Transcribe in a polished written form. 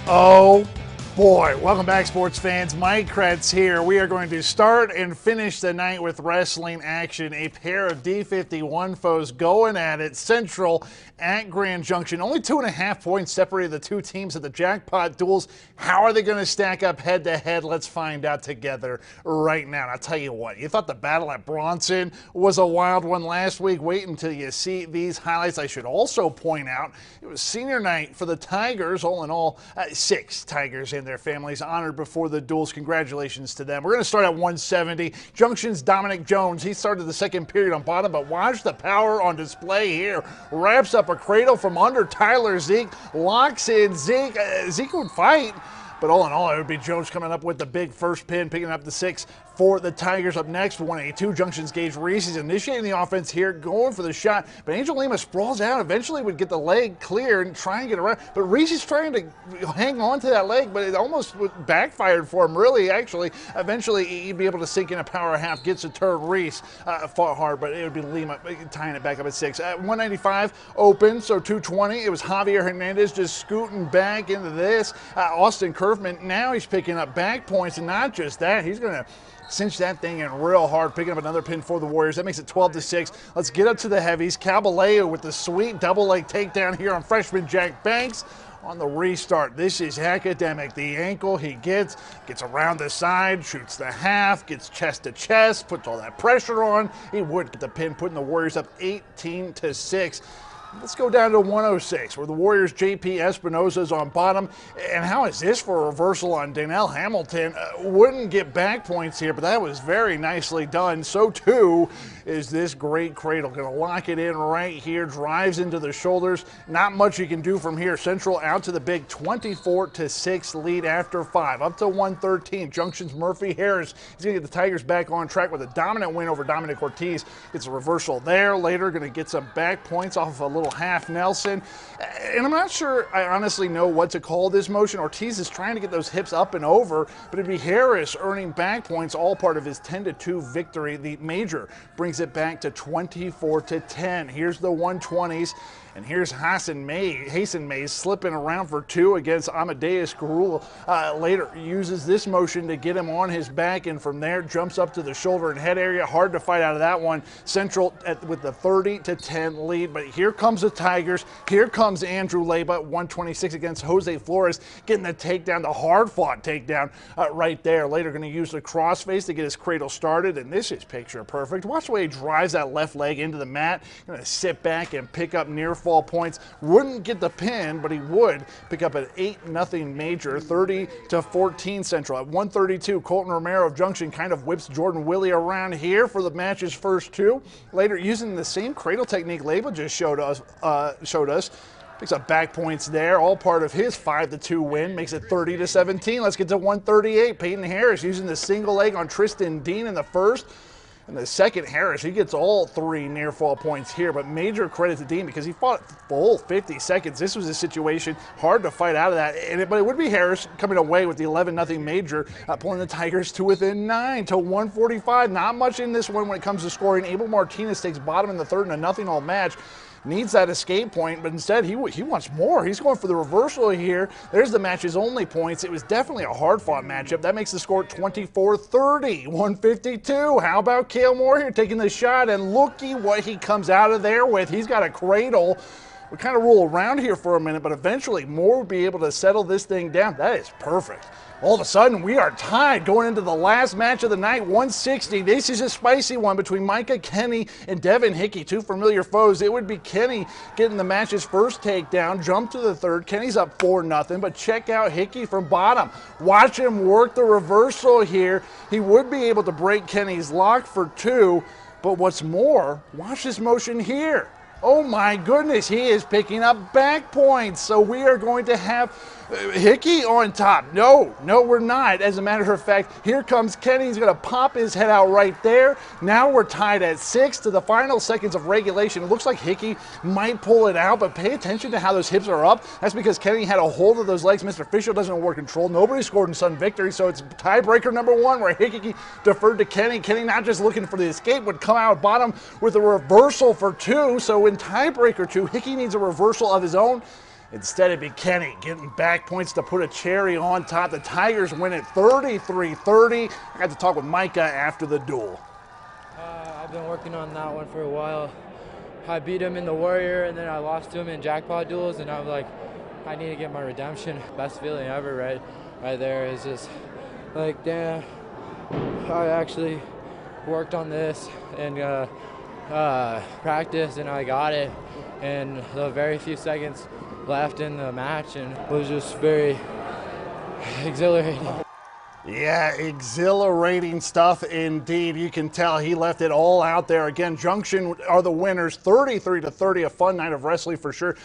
Oh boy, welcome back sports fans. Mike Kretz here. We are going to start and finish the night with wrestling action. A pair of D51 foes going at it. Central at Grand Junction. Only 2.5 points separated the two teams at the jackpot duels. How are they going to stack up head to head? Let's find out together right now. And I'll tell you what, you thought the battle at Bronson was a wild one last week. Wait until you see these highlights. I should also point out it was senior night for the Tigers. All in all, 6 Tigers and their families honored before the duels. Congratulations to them. We're going to start at 170. Junction's Dominic Jones. He started the second period on bottom, but watch the power on display here. Wraps up a cradle from under Tyler Zeke. Locks in Zeke. Zeke would fight. But all in all, it would be Jones coming up with the big first pin, picking up the 6 for the Tigers. Up next, 182, Junction's Gage Reese. He's initiating the offense here, going for the shot. But Angel Lima sprawls out, eventually would get the leg clear and try and get around. But Reese is trying to hang on to that leg, but it almost backfired for him, really, actually. Eventually, he'd be able to sink in a power half, gets a turn. Reese fought hard, but it would be Lima tying it back up at 6. 195, open, so 220. It was Javier Hernandez just scooting back into this. Austin Kerfman, now he's picking up back points, and not just that, he's going to cinch that thing in real hard, picking up another pin for the Warriors. That makes it 12-6. Let's get up to the heavies. Caballero with the sweet double leg takedown here on freshman Jack Banks. On the restart, this is academic. The ankle he gets around the side, shoots the half, gets chest to chest, puts all that pressure on. He would get the pin, putting the Warriors up 18-6. Let's go down to 106, where the Warriors' JP Espinosa's on bottom. And how is this for a reversal on Danelle Hamilton? Wouldn't get back points here, but that was very nicely done. So too is this great cradle. Going to lock it in right here, drives into the shoulders. Not much you can do from here. Central out to the big 24-6 lead after 5. Up to 113, Junction's Murphy Harris. He's going to get the Tigers back on track with a dominant win over Dominic Ortiz. Gets a reversal there. Later, going to get some back points off of a little half Nelson. And I'm not sure I honestly know what to call this motion. Ortiz is trying to get those hips up and over, but it'd be Harris earning back points, all part of his 10-2 victory. The major brings it back to 24-10. Here's the 120s. And here's Hasten Mays slipping around for 2 against Amadeus Garul. Later uses this motion to get him on his back, and from there jumps up to the shoulder and head area. Hard to fight out of that one. Central with the 30-10 lead, but here comes the Tigers. Here comes Andrew Leba, 126 against Jose Flores, getting the takedown, the hard-fought takedown right there. Later going to use the crossface to get his cradle started, and this is picture perfect. Watch the way he drives that left leg into the mat. Going to sit back and pick up near fall points. Wouldn't get the pin, but he would pick up an 8-0 major, 30-14 Central. At 132, Colton Romero of Junction kind of whips Jordan Willie around here for the match's first 2. Later, using the same cradle technique Label just showed us. Picks up back points there, all part of his 5-2 win, makes it 30-17. Let's get to 138. Peyton Harris using the single leg on Tristan Dean in the first. In the second, Harris, he gets all 3 near fall points here, but major credit to Dean because he fought full 50 seconds. This was a situation hard to fight out of that, but it would be Harris coming away with the 11-0 major, pulling the Tigers to within 9 to 145. Not much in this one when it comes to scoring. Abel Martinez takes bottom in the third in a 0-all match. Needs that escape point, but instead he wants more. He's going for the reversal here. There's the match's only points. It was definitely a hard-fought matchup. That makes the score 24-30, 152. How about Cale Moore here taking the shot, and looky what he comes out of there with. He's got a cradle. We kind of roll around here for a minute, but eventually Moore will be able to settle this thing down. That is perfect. All of a sudden, we are tied going into the last match of the night, 160. This is a spicy one between Micah Kenny and Devin Hickey, 2 familiar foes. It would be Kenny getting the match's first takedown, jump to the third. Kenny's up 4-0, but check out Hickey from bottom. Watch him work the reversal here. He would be able to break Kenny's lock for 2, but what's more, watch this motion here. Oh my goodness, he is picking up back points. So we are going to have Hickey on top. No, we're not. As a matter of fact, here comes Kenny. He's going to pop his head out right there. Now we're tied at 6 to the final seconds of regulation. It looks like Hickey might pull it out, but pay attention to how those hips are up. That's because Kenny had a hold of those legs. Mr. Fisher doesn't know where control. Nobody scored in sudden victory, so it's tiebreaker number 1 where Hickey deferred to Kenny. Kenny not just looking for the escape, would come out bottom with a reversal for 2. So in tiebreaker 2, Hickey needs a reversal of his own. Instead, it'd be Kenny getting back points to put a cherry on top. The Tigers win it 33-30. I got to talk with Micah after the duel. I've been working on that one for a while. I beat him in the Warrior, and then I lost to him in jackpot duels, and I'm like, I need to get my redemption. Best feeling ever right there is just like, damn, I actually worked on this and practiced, and I got it. And the very few seconds left in the match, and it was just very exhilarating. Yeah, exhilarating stuff indeed. You can tell he left it all out there. Again, Junction are the winners, 33-30, a fun night of wrestling for sure.